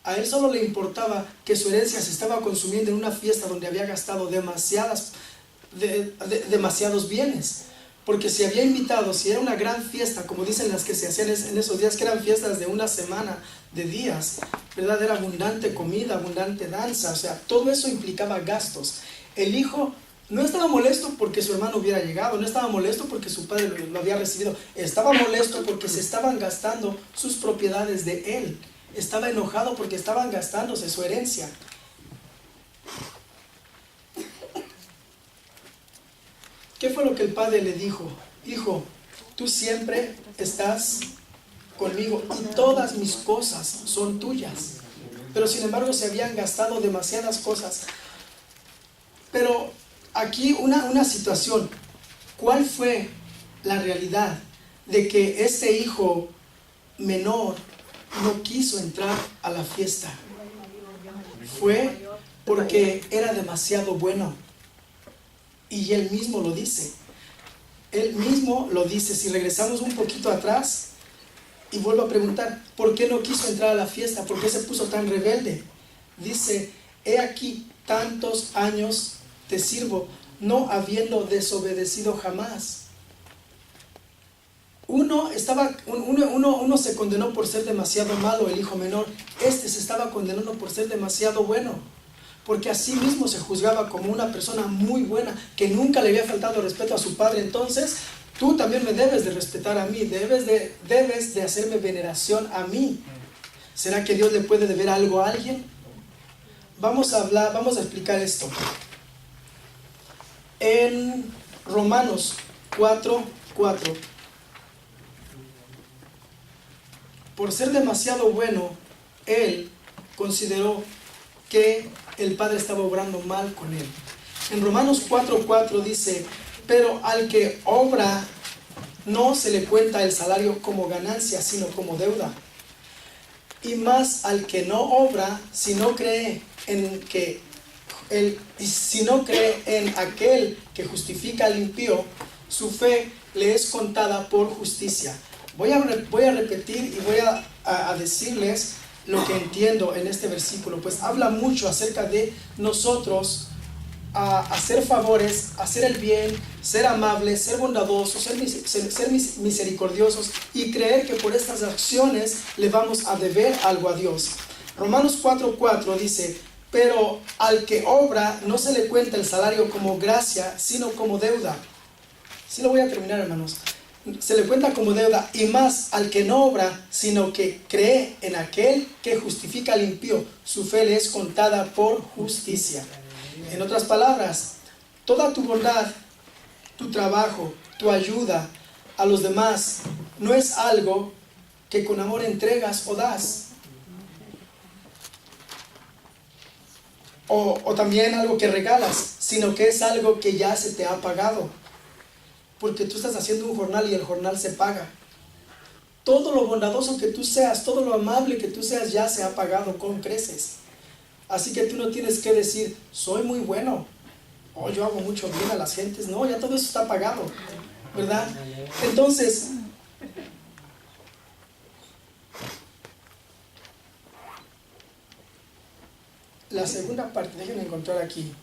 A él solo le importaba que su herencia se estaba consumiendo en una fiesta donde había gastado demasiados bienes. Porque si había invitado, si era una gran fiesta, como dicen las que se hacían en esos días, que eran fiestas de una semana, de días, ¿verdad? Era abundante comida, abundante danza, o sea, todo eso implicaba gastos. El hijo no estaba molesto porque su hermano hubiera llegado, no estaba molesto porque su padre lo había recibido, estaba molesto porque se estaban gastando sus propiedades de él, estaba enojado porque estaban gastándose su herencia. ¿Qué fue lo que el padre le dijo? Hijo, tú siempre estás conmigo y todas mis cosas son tuyas. Pero sin embargo se habían gastado demasiadas cosas. Pero aquí una situación. ¿Cuál fue la realidad de que ese hijo menor no quiso entrar a la fiesta? Fue porque era demasiado bueno. Y él mismo lo dice. Él mismo lo dice. Si regresamos un poquito atrás y vuelvo a preguntar, ¿por qué no quiso entrar a la fiesta? ¿Por qué se puso tan rebelde? Dice, he aquí tantos años te sirvo, no habiendo desobedecido jamás. Uno se condenó por ser demasiado malo, el hijo menor. Este se estaba condenando por ser demasiado bueno. Porque así mismo se juzgaba como una persona muy buena, que nunca le había faltado respeto a su padre. Entonces, tú también me debes de respetar a mí, debes de hacerme veneración a mí. ¿Será que Dios le puede deber algo a alguien? Vamos a explicar esto. En Romanos 4:4. Por ser demasiado bueno, él consideró que el padre estaba obrando mal con él. En Romanos 4:4 dice, pero al que obra no se le cuenta el salario como ganancia, sino como deuda. Y más al que no obra, si no cree en aquel que justifica al impío, su fe le es contada por justicia. Voy a repetir y voy a decirles lo que entiendo en este versículo, pues habla mucho acerca de nosotros hacer favores, hacer el bien, ser amables, ser bondadosos, ser misericordiosos y creer que por estas acciones le vamos a deber algo a Dios. Romanos 4:4 dice, pero al que obra no se le cuenta el salario como gracia, sino como deuda. Sí lo voy a terminar, hermanos. Se le cuenta como deuda, y más al que no obra, sino que cree en aquel que justifica al impío, su fe le es contada por justicia. En otras palabras, toda tu bondad, tu trabajo, tu ayuda a los demás, no es algo que con amor entregas o das. O también algo que regalas, sino que es algo que ya se te ha pagado. Porque tú estás haciendo un jornal y el jornal se paga. todo lo bondadoso que tú seas, todo lo amable que tú seas, ya se ha pagado con creces. Así que tú no tienes que decir, soy muy bueno, o yo hago mucho bien a las gentes. No, ya todo eso está pagado, ¿verdad? Entonces, la segunda parte, déjenme encontrar aquí.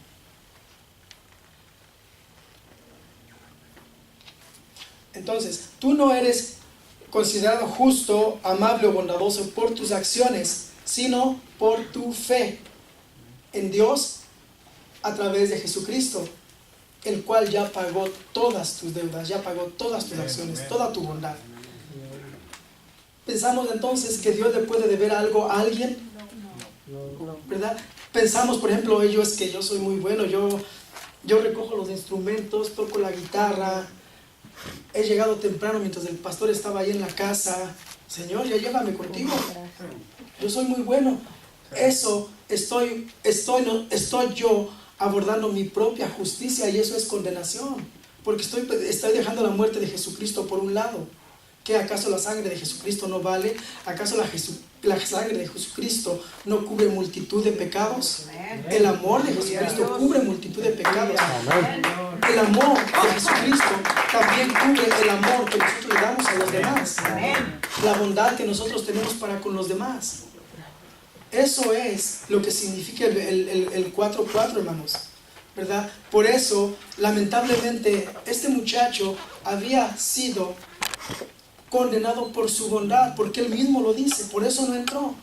Entonces, tú no eres considerado justo, amable o bondadoso por tus acciones, sino por tu fe en Dios a través de Jesucristo, el cual ya pagó todas tus deudas, ya pagó todas tus acciones, toda tu bondad. ¿Pensamos entonces que Dios le puede deber algo a alguien? ¿Verdad? Pensamos, por ejemplo, es que yo soy muy bueno, yo recojo los instrumentos, toco la guitarra, he llegado temprano mientras el pastor estaba ahí en la casa. Señor, ya llévame contigo. Yo soy muy bueno. Eso estoy yo abordando mi propia justicia, y eso es condenación. Porque estoy dejando la muerte de Jesucristo por un lado. ¿Qué, acaso la sangre de Jesucristo no vale? ¿Acaso la sangre de Jesucristo no cubre multitud de pecados? El amor de Jesucristo cubre multitud de pecados. El amor de Jesucristo también cubre el amor que nosotros le damos a los demás. La bondad que nosotros tenemos para con los demás. Eso es lo que significa el 4:4, hermanos, ¿verdad? Por eso, lamentablemente, este muchacho había sido condenado por su bondad, porque él mismo lo dice. Por eso no entró,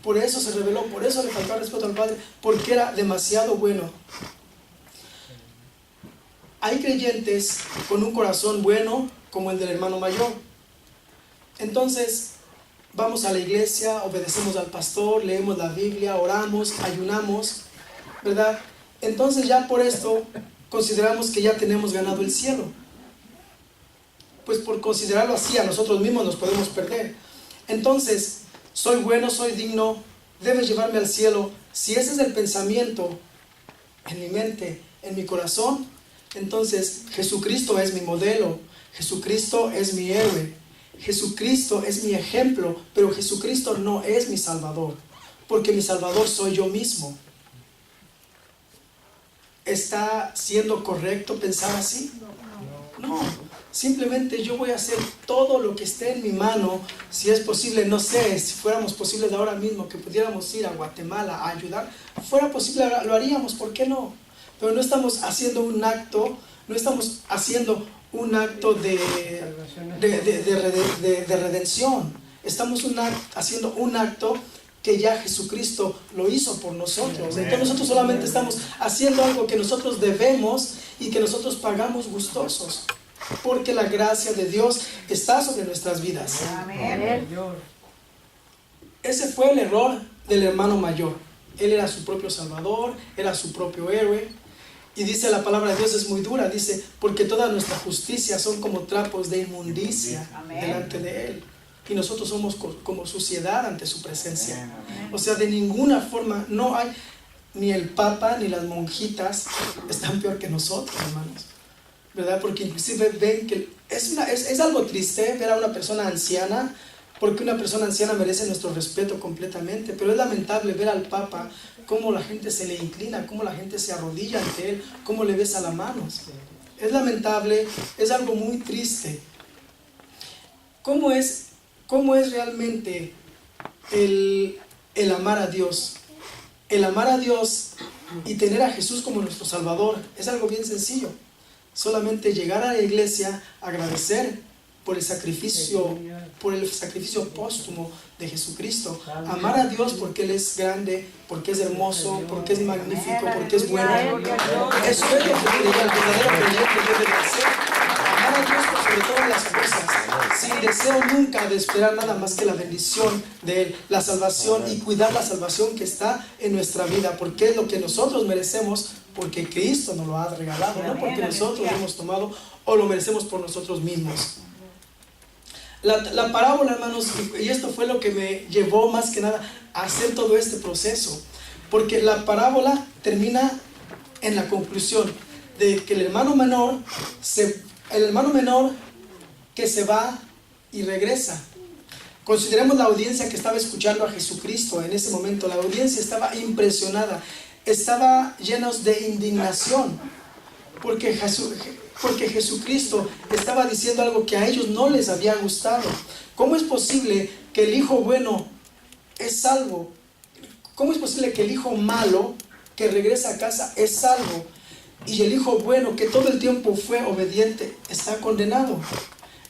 por eso se rebeló, por eso le faltó respeto al Padre, porque era demasiado bueno. Hay creyentes con un corazón bueno como el del hermano mayor. Entonces, vamos a la iglesia, obedecemos al pastor, leemos la Biblia, oramos, ayunamos, ¿verdad? Entonces ya por esto consideramos que ya tenemos ganado el cielo. Pues por considerarlo así, a nosotros mismos nos podemos perder. Entonces, soy bueno, soy digno, debes llevarme al cielo. Si ese es el pensamiento en mi mente, en mi corazón, entonces Jesucristo es mi modelo, Jesucristo es mi héroe, Jesucristo es mi ejemplo, pero Jesucristo no es mi Salvador, porque mi Salvador soy yo mismo. ¿Está siendo correcto pensar así? No, simplemente yo voy a hacer todo lo que esté en mi mano. Si es posible, no sé, si fuéramos posibles ahora mismo que pudiéramos ir a Guatemala a ayudar, fuera posible, lo haríamos, ¿por qué no? Pero no estamos haciendo un acto, de redención. Estamos haciendo un acto que ya Jesucristo lo hizo por nosotros. Entonces nosotros solamente estamos haciendo algo que nosotros debemos y que nosotros pagamos gustosos, porque la gracia de Dios está sobre nuestras vidas. Amén. Ese fue el error del hermano mayor. Él era su propio Salvador, era su propio héroe. Y dice la palabra de Dios, es muy dura, dice, porque toda nuestra justicia son como trapos de inmundicia delante de Él. Y nosotros somos como suciedad ante su presencia. O sea, de ninguna forma, no hay, ni el Papa ni las monjitas están peor que nosotros, hermanos, ¿verdad? Porque inclusive ven que es algo triste ver a una persona anciana, porque una persona anciana merece nuestro respeto completamente, pero es lamentable ver al Papa, cómo la gente se le inclina, cómo la gente se arrodilla ante él, cómo le besa las manos. Es lamentable, es algo muy triste. ¿Cómo es realmente el amar a Dios? El amar a Dios y tener a Jesús como nuestro Salvador es algo bien sencillo. Solamente llegar a la iglesia, agradecer por el sacrificio póstumo de Jesucristo, amar a Dios porque Él es grande, porque es hermoso, porque es magnífico, porque es bueno. Eso es lo que el verdadero creyente debe hacer, amar a Dios por sobre todas las cosas, sin deseo nunca de esperar nada más que la bendición de Él, la salvación, y cuidar la salvación que está en nuestra vida, porque es lo que nosotros merecemos, porque Cristo nos lo ha regalado, no porque nosotros lo hemos tomado o lo merecemos por nosotros mismos. La parábola, hermanos, y esto fue lo que me llevó más que nada a hacer todo este proceso, porque la parábola termina en la conclusión de que el hermano menor que se va y regresa, Consideremos la audiencia que estaba escuchando a Jesucristo en ese momento. La audiencia estaba impresionada, estaba llenos de indignación, porque Jesucristo estaba diciendo algo que a ellos no les había gustado. ¿Cómo es posible que el hijo bueno es salvo? ¿Cómo es posible que el hijo malo que regresa a casa es salvo y el hijo bueno que todo el tiempo fue obediente está condenado?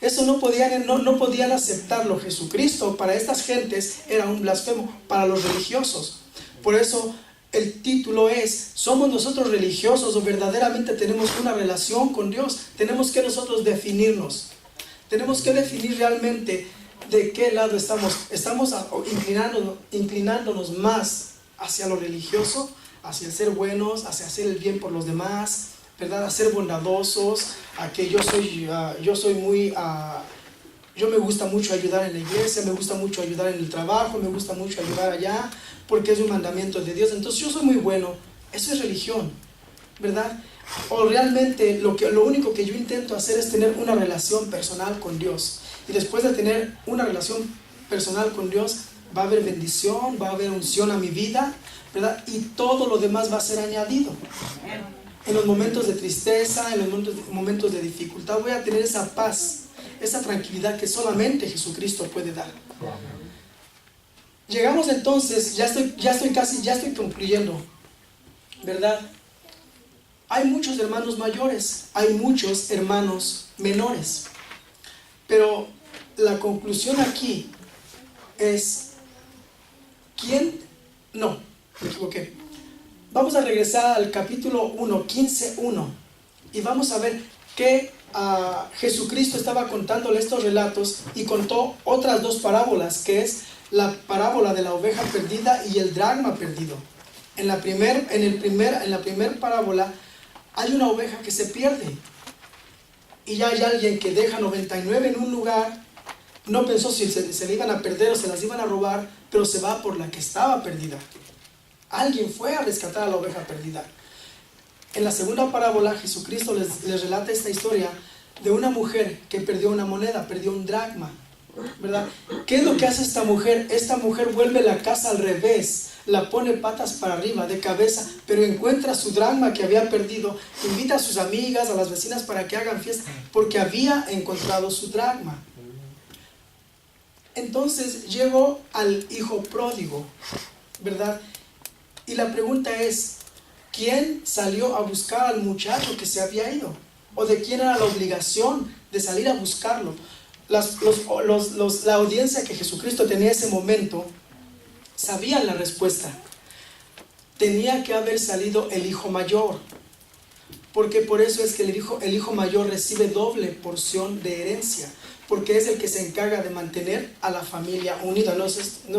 Eso no podían aceptarlo. Jesucristo para estas gentes era un blasfemo, para los religiosos. Por eso el título es: ¿somos nosotros religiosos o verdaderamente tenemos una relación con Dios? Tenemos que nosotros definirnos. Tenemos que definir realmente de qué lado estamos. ¿Estamos inclinándonos más hacia lo religioso, hacia el ser buenos, hacia hacer el bien por los demás, ¿verdad? A ser bondadosos, a que yo me gusta mucho ayudar en la iglesia, me gusta mucho ayudar en el trabajo, me gusta mucho ayudar allá, porque es un mandamiento de Dios, entonces yo soy muy bueno? Eso es religión, ¿verdad? O realmente lo único que yo intento hacer es tener una relación personal con Dios, y después de tener una relación personal con Dios, va a haber bendición, va a haber unción a mi vida, ¿verdad? Y todo lo demás va a ser añadido. En los momentos de tristeza, en los momentos de dificultad, voy a tener esa paz, esa tranquilidad que solamente Jesucristo puede dar. Llegamos entonces, ya estoy concluyendo, ¿verdad? Hay muchos hermanos mayores, hay muchos hermanos menores, pero la conclusión aquí es: no, me equivoqué. Vamos a regresar al capítulo 1, 15:1, y vamos a ver que Jesucristo estaba contándole estos relatos y contó otras dos parábolas, que es la parábola de la oveja perdida y el dracma perdido. En la primera parábola hay una oveja que se pierde, y ya hay alguien que deja 99 en un lugar. No pensó si se le iban a perder o se las iban a robar, pero se va por la que estaba perdida. Alguien fue a rescatar a la oveja perdida. En la segunda parábola, Jesucristo les relata esta historia de una mujer que perdió una moneda, perdió un dracma, ¿verdad? ¿Qué es lo que hace esta mujer? Esta mujer vuelve la casa al revés, la pone patas para arriba, de cabeza, pero encuentra su dracma que había perdido, invita a sus amigas, a las vecinas para que hagan fiesta, porque había encontrado su dracma. Entonces llegó al hijo pródigo, ¿verdad? Y la pregunta es: ¿quién salió a buscar al muchacho que se había ido? ¿O de quién era la obligación de salir a buscarlo? La audiencia que Jesucristo tenía en ese momento sabían la respuesta. Tenía que haber salido el hijo mayor, porque por eso es que el hijo mayor recibe doble porción de herencia, porque es el que se encarga de mantener a la familia unida. No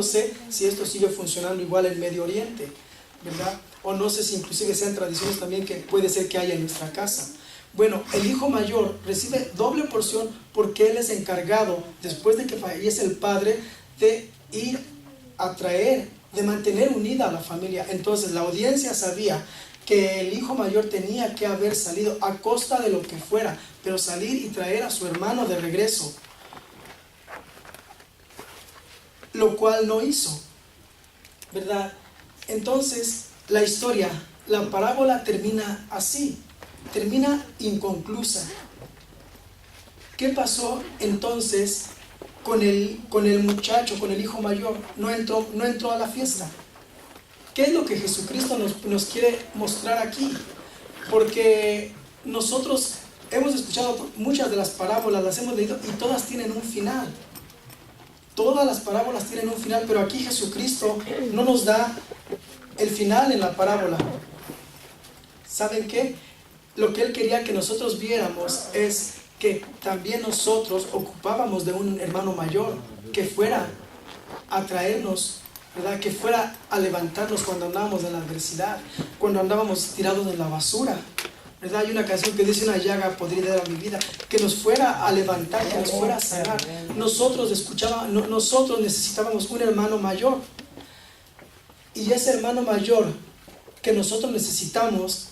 sé si esto sigue funcionando igual en Medio Oriente, ¿verdad? O no sé si inclusive sean tradiciones también que puede ser que haya en nuestra casa. Bueno, el hijo mayor recibe doble porción porque él es encargado, después de que fallece el padre, de ir a traer, de mantener unida a la familia. Entonces la audiencia sabía que el hijo mayor tenía que haber salido a costa de lo que fuera, pero salir y traer a su hermano de regreso, lo cual no hizo, ¿verdad? Entonces la parábola termina así, termina inconclusa. ¿Qué pasó entonces con el muchacho, con el hijo mayor? No entró a la fiesta. ¿Qué es lo que Jesucristo nos quiere mostrar aquí? Porque nosotros hemos escuchado muchas de las parábolas, las hemos leído y todas tienen un final. Todas las parábolas tienen un final, pero aquí Jesucristo no nos da el final en la parábola. ¿Saben qué? Lo que Él quería que nosotros viéramos es que también nosotros ocupábamos de un hermano mayor que fuera a traernos, ¿verdad? Que fuera a levantarnos cuando andábamos en la adversidad, cuando andábamos tirados en la basura, ¿verdad? Hay una canción que dice: una llaga podrida era mi vida, que nos fuera a levantar, que nos fuera a sanar. Nosotros necesitábamos un hermano mayor, y ese hermano mayor que nosotros necesitamos,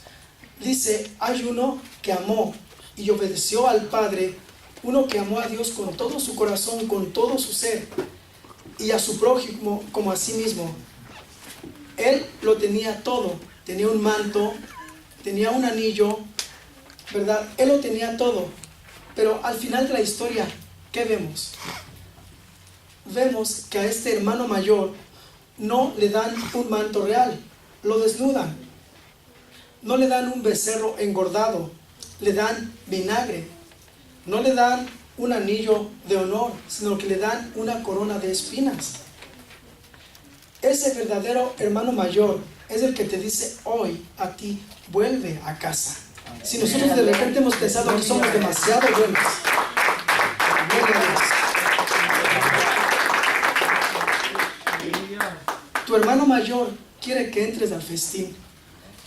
dice, hay uno que amó y obedeció al Padre, uno que amó a Dios con todo su corazón, con todo su ser, y a su prójimo como a sí mismo. Él lo tenía todo, tenía un manto, tenía un anillo, ¿verdad? Él lo tenía todo, pero al final de la historia, ¿qué vemos? Vemos que a este hermano mayor no le dan un manto real, lo desnudan. No le dan un becerro engordado, le dan vinagre. No le dan un anillo de honor, sino que le dan una corona de espinas. Ese verdadero hermano mayor es el que te dice hoy a ti, vuelve a casa. Si nosotros de repente hemos pensado que somos demasiado buenos, tu hermano mayor quiere que entres al festín.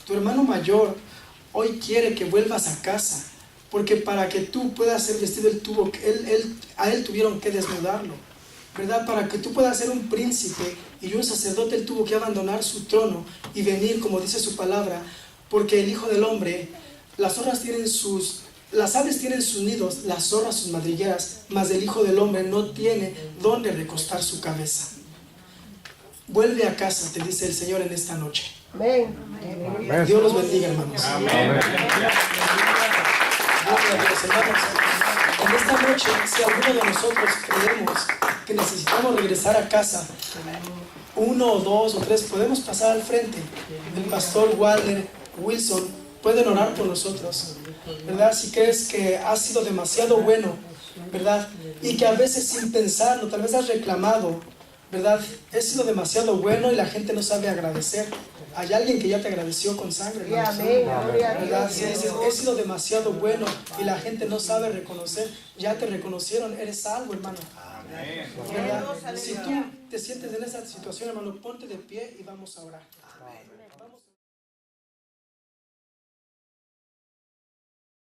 Tu hermano mayor hoy quiere que vuelvas a casa, porque para que tú puedas ser vestido, a él tuvieron que desnudarlo, ¿verdad? Para que tú puedas ser un príncipe y un sacerdote, él tuvo que abandonar su trono y venir, como dice su palabra, porque el Hijo del Hombre, las aves tienen sus nidos, las zorras sus madrigueras, mas el Hijo del Hombre no tiene dónde recostar su cabeza. Vuelve a casa, te dice el Señor en esta noche. Amén. Dios los bendiga, hermanos. Amén. Hermanos, en esta noche, si alguno de nosotros creemos que necesitamos regresar a casa, 1 o 2 o 3, podemos pasar al frente. El pastor Walter Wilson pueden orar por nosotros, ¿verdad? Si crees que has sido demasiado bueno, ¿verdad? Y que a veces sin pensarlo, tal vez has reclamado, ¿verdad? He sido demasiado bueno y la gente no sabe agradecer. Hay alguien que ya te agradeció con sangre, ¿verdad? Si dices, he sido demasiado bueno y la gente no sabe reconocer, ya te reconocieron, eres salvo, hermano. ¿Verdad? Si tú te sientes en esa situación, hermano, ponte de pie y vamos a orar. Vamos.